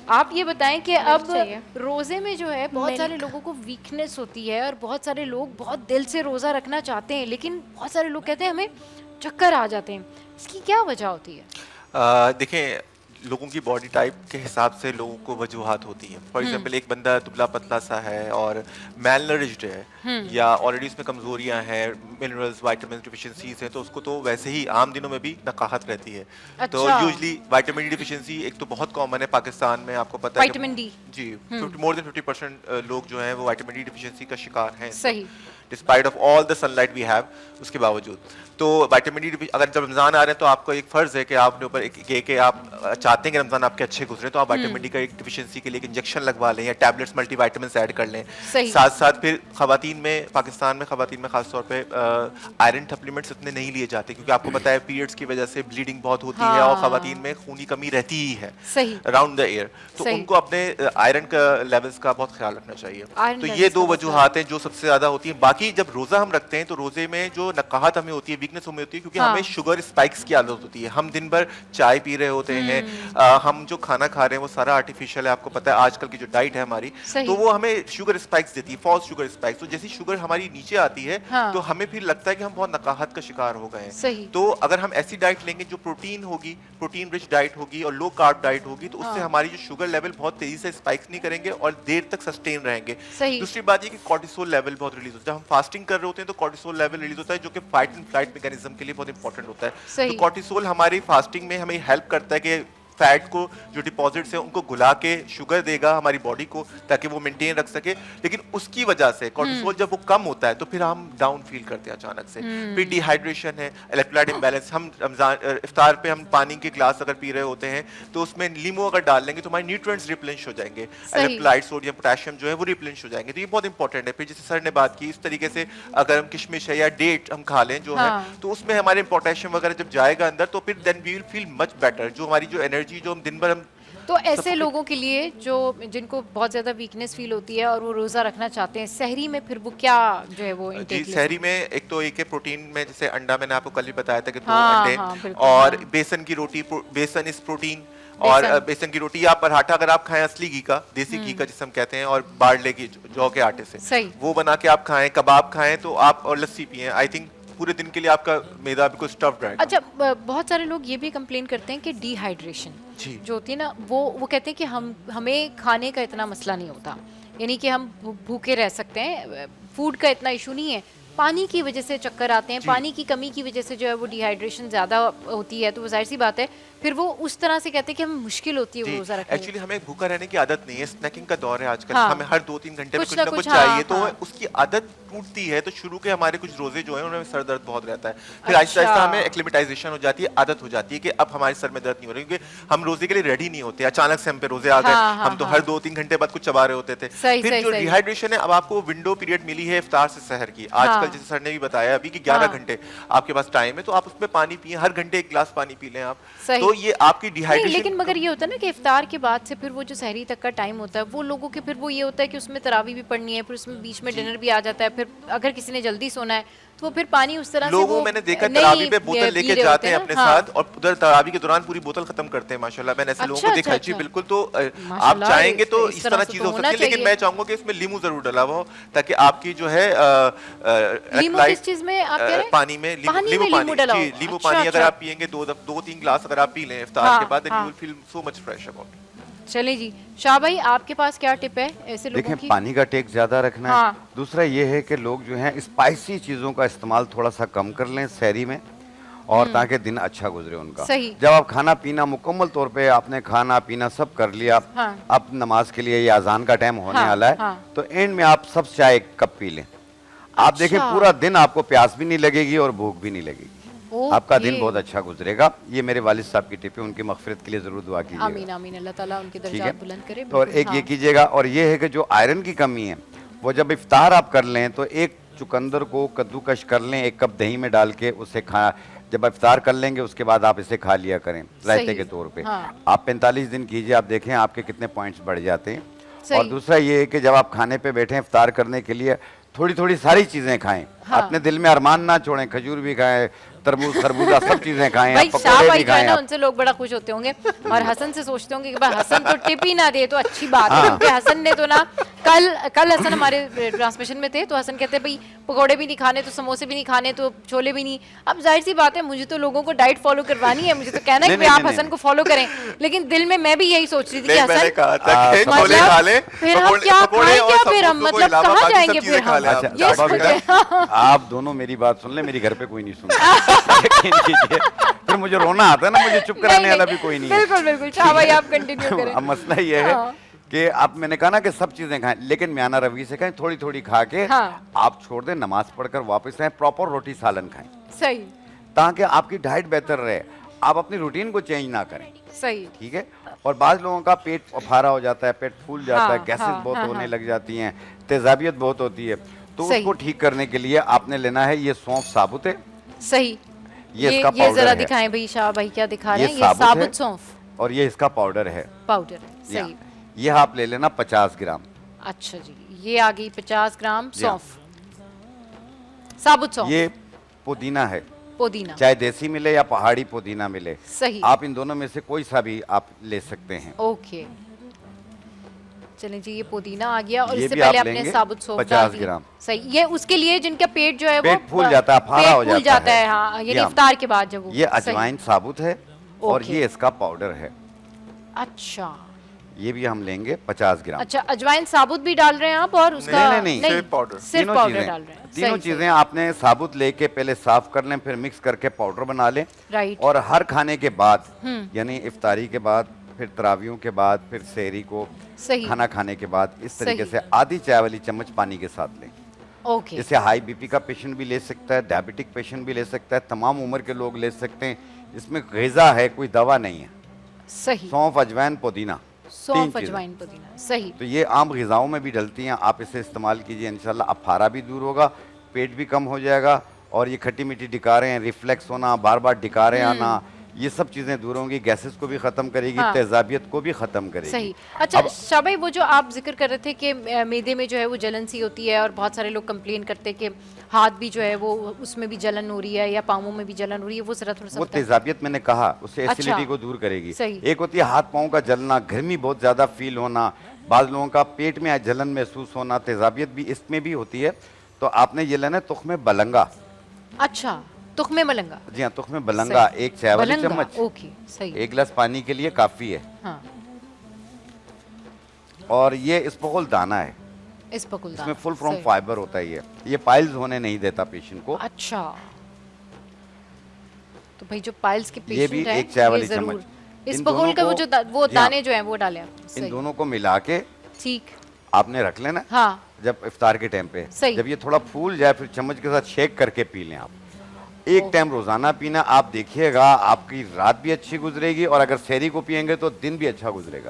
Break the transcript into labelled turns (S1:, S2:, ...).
S1: आप ये बताएं कि अब रोज़े में जो है बहुत सारे लोगों को वीकनेस होती है और बहुत सारे लोग बहुत दिल से रोज़ा रखना चाहते हैं, लेकिन बहुत सारे लोग कहते हैं हमें चक्कर आ जाते हैं। इसकी क्या वजह होती है?
S2: देखें, लोगों की बॉडी टाइप के हिसाब से लोगों को वजूहात होती हैं। फॉर एग्जांपल एक बंदा दुबला पतला सा है और मैलनरिश्ड है या ऑलरेडी उसमें कमजोरियां हैं, मिनरल्स विटामिन डिफिशिएंसीज हैं, तो उसको तो वैसे ही आम दिनों में भी नकाहत रहती है। तो
S1: अच्छा।
S2: यूजली विटामिन डी डिफिशिएंसी एक तो बहुत कॉमन है पाकिस्तान में, आपको पता है
S1: विटामिन डी।
S2: कि जी मोर देन 50% लोग जो हैं वो विटामिन डी डिफिशिएंसी का शिकार हैं इस
S1: सही।
S2: वक्त, despite of all the sunlight we have. उसके बावजूद तो विटामिन डी, अगर जब रमजान आ रहे हैं तो आपका एक फर्ज है कि आपने ऊपर कि आप चाहते हैं कि रमजान आपके अच्छे गुजरे, तो आप विटामिन डी का एक डिफिशिएंसी के लिए एक इंजेक्शन लगवा लें या टैबलेट्स मल्टीविटामिन्स ऐड कर लें।
S1: सही।
S2: साथ साथ फिर खवातीन में, पाकिस्तान में खवातीन में खासतौर पे आयरन सप्लीमेंट्स इतने नहीं लिए जाते, क्योंकि आपको पता है पीरियड्स की वजह से ब्लीडिंग बहुत होती है और खवातीन में खून की कमी रहती ही है
S1: सही।
S2: Around the year. तो
S1: सही।
S2: उनको अपने आयरन का लेवल्स का बहुत ख्याल रखना चाहिए। तो ये दो वजूहात हैं जो सबसे ज्यादा होती हैं। बाकी जब रोजा हम रखते हैं तो रोजे में जो नकाहत हमें होती है, वीकनेस हमें होती है, क्योंकि हमें शुगर स्पाइक्स की आदत होती है। हम दिन भर चाय पी रहे होते हैं, हम जो खाना खा रहे हैं वो सारा आर्टिफिशियल है। आपको पता है आजकल की जो डाइट है हमारी, तो वो हमें शुगर स्पाइक्स देती है, फॉल्स शुगर स्पाइक्स। तो जैसी शुगर हमारी नीचे आती है तो हमें फिर लगता है कि हम बहुत नकाहत का शिकार हो गए हैं। तो अगर हम ऐसी डाइट लेंगे जो प्रोटीन होगी, प्रोटीन रिच डाइट होगी और लो कार्ब डाइट होगी, तो उससे हमारी जो शुगर लेवल बहुत तेजी से स्पाइक्स नहीं करेंगे और देर तक सस्टेन रहेंगे। दूसरी बात ये कि कॉर्टिसोल लेवल बहुत रिलीज होता है। जब हम फास्टिंग कर रहे होते हैं तो कॉर्टिसोल लेवल रिलीज होता है, जो कि फाइट एंड फ्लाइट मैकेनिज्म के लिए बहुत इंपॉर्टेंट होता है। तो कॉर्टिसोल हमारी फास्टिंग में हमें हेल्प करता है कि फैट को, जो डिपॉजिट्स हैं उनको घुला के शुगर देगा हमारी बॉडी को, ताकि वो मेंटेन रख सके। लेकिन उसकी वजह से कॉर्टिसोल जब वो कम होता है तो फिर हम डाउन फील करते हैं अचानक से। फिर डिहाइड्रेशन है, इलेक्ट्रोलाइट इम्बैलेंस। हम रमजान इफ्तार पे हम पानी के ग्लास अगर पी रहे होते हैं तो उसमें नींबू अगर डाल लेंगे तो हमारे न्यूट्रिएंट्स रिप्लेनिश हो जाएंगे, इलेक्ट्रोलाइट, सोडियम, पोटेशियम जो है वो रिप्लेनिश हो जाएंगे। तो ये बहुत इंपॉर्टेंट है। फिर जैसे सर ने बात की, इस तरीके से अगर हम किशमिश है या डेट हम खा लें जो है, तो उसमें हमारे पोटेशियम वगैरह जब जाएगा अंदर तो फिर then we will feel much better. जो हमारी जो एनर्जी जो हम दिन भर हम,
S1: तो ऐसे लोगों के लिए जो जिनको बहुत ज़्यादा वीकनेस फील होती है और वो रोज़ा रखना चाहते हैं, सहरी में फिर वो क्या जो है वो
S2: जी सहरी में एक तो एक है प्रोटीन में, जैसे अंडा मैंने आपको कल ही बताया था कि 2 अंडे और बेसन की रोटी। बेसन इज प्रोटीन, और बेसन की रोटी या पराठा अगर आप खाएं असली घी का, देसी घी का जिसे हम कहते हैं, और बारले की, जौ के आटे से वो बना के आप खाएं, कबाब खाएं तो आप, और लस्सी पिएं, आई थिंक पूरे दिन के लिए आपका मैदा बिल्कुल स्टफ्ड रहेगा।
S1: अच्छा, बहुत सारे लोग ये भी कंप्लेन करते हैं कि डिहाइड्रेशन जो होती है ना, वो कहते हैं कि हमें खाने का इतना मसला नहीं होता, यानी कि हम भूखे रह सकते हैं, फूड का इतना इशू नहीं है, पानी की वजह से चक्कर आते हैं, पानी की कमी की वजह से जो है वो डिहाइड्रेशन ज़्यादा होती है। तो वो जाहिर सी बात है फिर वो उस तरह से कहते हैं कि हमें मुश्किल होती है वो रोज़ा रखने।
S2: एक्चुअली हमें भूखा रहने की आदत नहीं है, स्नैकिंग का दौर है आजकल। हमें हर 2-3 घंटे में कुछ ना कुछ चाहिए, तो उसकी आदत टूटती है। तो शुरू के हमारे कुछ रोजे जो है उनमें सर दर्द बहुत रहता है, फिर आहिस्ता आहिस्ता हमें एक्लिमेटाइजेशन हो जाती है, आदत हो जाती है कि अब हमारे सर में दर्द नहीं हो रही, क्योंकि हम रोजे के लिए रेडी नहीं होते। अचानक से हम पे रोजे आ गए, हम तो हर 2-3 घंटे बाद कुछ चबा रहे होते थे। फिर जो डिहाइड्रेशन है, अब आपको विंडो पीरियड मिली है इफ्तार से सहर की। आजकल जैसे सर ने भी बताया अभी कि 11 घंटे आपके पास टाइम है, तो आप उसमें पानी पिए, हर घंटे 1 गिलास पानी पी लें आप, तो ये आपकी डिहाइड्रेशन।
S1: लेकिन मगर ये होता है ना कि इफ्तार के बाद से फिर वो जो सहरी तक का टाइम होता है, वो लोगों के फिर वो ये होता है कि उसमें तरावी भी पढ़नी है, फिर उसमें बीच में डिनर भी आ जाता है, फिर अगर किसी ने जल्दी सोना है तो फिर पानी उस तरह
S2: लोगों मैंने देखा तरावी पे बोतल लेके जाते हैं अपने साथ, और उधर तरावी के दौरान पूरी बोतल खत्म करते हैं। माशाल्लाह मैंने ऐसे लोगों को देखा। जी बिल्कुल। तो आप चाहेंगे तो इस तरह चीजें हो सकती है, लेकिन मैं चाहूंगा कि इसमें लीमू जरूर डला हुआ हो, ताकि आपकी जो है
S1: किस चीज में आप कह रहे हैं?
S2: पानी में लीमू पानी, लीमू पानी अगर आप पियेंगे 2-3 गिलास अगर आप पी लें इफ्तार के बाद, then you will feel so much fresh about.
S1: चलिए जी, शाह भाई आपके पास क्या टिप है ऐसे लोगों की?
S3: देखिए, पानी का टेक ज़्यादा रखना है। दूसरा ये है कि लोग जो हैं स्पाइसी चीज़ों का इस्तेमाल थोड़ा सा कम कर लें सहरी में, और ताकि दिन अच्छा गुजरे उनका। जब आप खाना पीना मुकम्मल तौर पे आपने खाना पीना सब कर लिया, अब नमाज के लिए ये अजान का टाइम होने वाला है, तो एंड में आप सब चाय 1 कप पी लें। आप देखें पूरा दिन आपको प्यास भी नहीं लगेगी और भूख भी नहीं लगेगी, आपका दिन बहुत अच्छा गुजरेगा। ये मेरे वालिद साहब की टिप है, उनकी मग़फ़िरत के लिए जरूर दुआ कीजिएगा।
S1: आमीन आमीन, अल्लाह ताला उनके दर्जात बुलंद करे।
S3: तो और एक ये कीजिएगा, और ये है कि जो आयरन की कमी है वो जब इफ्तार आप कर लें तो एक चुकंदर को कद्दूकश कर लें, 1 कप दही में डाल के उसे खा, जब इफ्तार कर लेंगे उसके बाद आप इसे खा लिया करें रायते के तौर पे। आप 45 दिन कीजिए, आप देखें आपके कितने पॉइंट्स बढ़ जाते हैं। और दूसरा ये है कि जब आप खाने पे बैठे इफ्तार करने के लिए, थोड़ी थोड़ी सारी चीज़ें खाएं, अपने दिल में अरमान ना छोड़ें, खजूर भी खाएं, तरबूज खरबूजा सब चीजें खाएं,
S1: भाई शाह
S3: पकौड़े
S1: भाई
S3: भी
S1: जो है
S3: खाएं
S1: ना
S3: आप।
S1: उनसे लोग बड़ा खुश होते होंगे और हसन से सोचते होंगे कि भाई हसन तो टिप ही ना दे तो अच्छी बात है, क्योंकि हसन ने तो ना कल हसन हमारे ट्रांसमिशन में थे तो हसन कहते भाई पकौड़े भी नहीं खाने तो समोसे भी नहीं खाने तो छोले भी नहीं। अब जाहिर सी बात है मुझे तो लोगों को डाइट फॉलो करवानी है, मुझे तो कहना है कि आप हसन को फॉलो करें, लेकिन दिल में मैं भी यही सोच रही थी कि हसन फिर हम क्या खाएं क्या, फिर हम मतलब कहाँ जाएंगे फिर हम।
S3: आप दोनों मेरी बात सुन ले, मेरी घर पे कोई नहीं सुनता फिर मुझे रोना आता है ना, मुझे चुप कराने वाला भी कोई नहीं है।
S1: बिल्कुल बिल्कुल शाह भाई आप कंटिन्यू करें।
S3: अब मसला ये है कि आप, मैंने कहा ना कि सब चीजें खाएं, लेकिन म्याना रवि से खाएं, थोड़ी थोड़ी खा के आप छोड़ दें, नमाज पढ़कर वापस आए, प्रॉपर रोटी सालन खाएं,
S1: सही,
S3: ताकि आपकी डाइट बेहतर रहे, आप अपनी रूटीन को चेंज ना करें,
S1: सही,
S3: ठीक है। और बाज लोगों का पेट फारा हो जाता है, पेट फूल जाता है, गैसेस बहुत होने लग जाती हैं, तेजाबियत बहुत होती है, तो उसको ठीक करने के लिए आपने लेना है ये सौंफ साबुत है,
S1: सही,
S3: ये इसका
S1: ये जरा
S3: पाउडर
S1: दिखाएं भाई शाह भाई क्या दिखा रहे हैं,
S3: ये
S1: ये साबुत सौंफ
S3: और ये इसका पाउडर है,
S1: पाउडर है, सही,
S3: ये आप ले लेना 50 ग्राम।
S1: अच्छा जी, ये आ गई 50 ग्राम सौंफ, साबुत सौंफ।
S3: ये पुदीना है,
S1: पुदीना,
S3: चाहे देसी मिले या पहाड़ी पुदीना मिले,
S1: सही,
S3: आप इन दोनों में से कोई सा भी आप ले सकते हैं।
S1: ओके, चलें जी, ये पुदीना आ गया और
S3: ये
S1: इससे
S3: भी
S1: पहले
S3: आप
S1: आपने
S3: लेंगे
S1: साबुत सौंफ
S3: 50
S1: डाल दी।
S3: ग्राम।
S1: सही, ये उसके लिए जिनका पेट जो है वो
S3: पेट फूल जाता है, फाड़ा हो
S1: फूल
S3: जाता
S1: है, हाँ, यानी इफ्तार के बाद जब वो,
S3: ये अजवाइन साबुत है और
S1: ओके।
S3: ये इसका पाउडर है,
S1: अच्छा,
S3: ये भी हम लेंगे 50 ग्राम।
S1: अच्छा, अजवाइन साबुत भी डाल रहे हैं आप और उसका
S3: नहीं,
S2: सिर्फ पाउडर,
S1: सिर्फ पाउडर डाल रहे हैं,
S3: तीनों
S1: सही,
S3: चीजें आपने साबुत लेके पहले साफ कर लें, फिर मिक्स करके पाउडर बना लें,
S1: राइट,
S3: और हर खाने के बाद यानी इफ्तारी के बाद, फिर तरावियों के बाद, फिर सहरी को,
S1: सही,
S3: खाना खाने के बाद इस तरीके
S1: सही।
S3: से आधी चाय वाली चम्मच पानी के साथ लें।
S1: ओके,
S3: जैसे हाई बीपी का पेशेंट भी ले सकता है, डायबिटिक पेशेंट भी ले सकता है, तमाम उम्र के लोग ले सकते हैं, इसमें ग़िज़ा है, कोई दवा नहीं है।
S1: सही,
S3: सौंफ, अजवाइन, पुदीना,
S1: सौंफ, अजवाइन, पुदीना, सही,
S3: तो ये आम ग़िज़ाओं में भी डलती हैं, आप इसे इस्तेमाल कीजिए, इंशाल्लाह अब फारा भी दूर होगा, पेट भी कम हो जाएगा, और ये खट्टी मीठी डिकारें, रिफ्लेक्स होना, बार बार डिकारें आना, ये सब चीज़ें दूर होंगी, गैसेस को भी ख़त्म करेगी, तेजाबियत को भी ख़त्म करेगी।
S1: सही। अच्छा शाह भाई, वो जो आप जिक्र कर रहे थे कि मैदे में जो है वो जलन सी होती है और बहुत सारे लोग कंप्लेन करते हैं कि हाथ भी जो है वो उसमें भी जलन हो रही है या पाँवों में भी जलन हो रही है, वो जरा थोड़ा सा
S3: वो
S1: बताएं।
S3: तेजाबियत मैंने कहा, उससे
S1: अच्छा।
S3: एसिडिटी को दूर करेगी।
S1: सही।
S3: एक होती है हाथ पाँव का जलना, गर्मी बहुत ज़्यादा फील होना, बाद लोगों का पेट में जलन महसूस होना, तेजाबियत भी इसमें भी होती है, तो आपने ये लेना है तुख्मे बलंगा।
S1: अच्छा, तुख्मे मलंगा,
S3: जी हाँ, तुख्मे बलंगा, एक चाय वाली
S1: बलंगा,
S3: चम्मच,
S1: ओके, सही,
S3: एक गिलास पानी के लिए काफ़ी है।
S1: हाँ,
S3: और ये इसबगोल दाना है,
S1: इस पकुलदान,
S3: इसमें फुल फ्रॉम
S1: सही।
S3: फाइबर होता है, ये पाइल्स होने नहीं देता पेशेंट को।
S1: अच्छा, तो भाई जो पाइल्स के
S3: ये भी
S1: पेशेंट हैं
S3: एक चाय वाली
S1: जरूर
S3: चम्मच।
S1: इस
S3: इन
S1: पकुल
S3: दोनों
S1: का वो
S3: को-
S1: जो वो
S3: जी हाँ,
S1: दाने जो हैं वो डालें आप,
S3: इन
S1: सही,
S3: दोनों को मिला के
S1: ठीक,
S3: आपने रख लेना,
S1: हाँ,
S3: जब इफ्तार के टाइम पे,
S1: सही।
S3: जब ये थोड़ा फूल जाए, फिर चम्मच के साथ शेक करके पी लें आप। एक टाइम रोजाना पीना, आप देखिएगा आपकी रात भी अच्छी गुजरेगी, और अगर सहरी को पियेंगे तो दिन भी अच्छा गुजरेगा।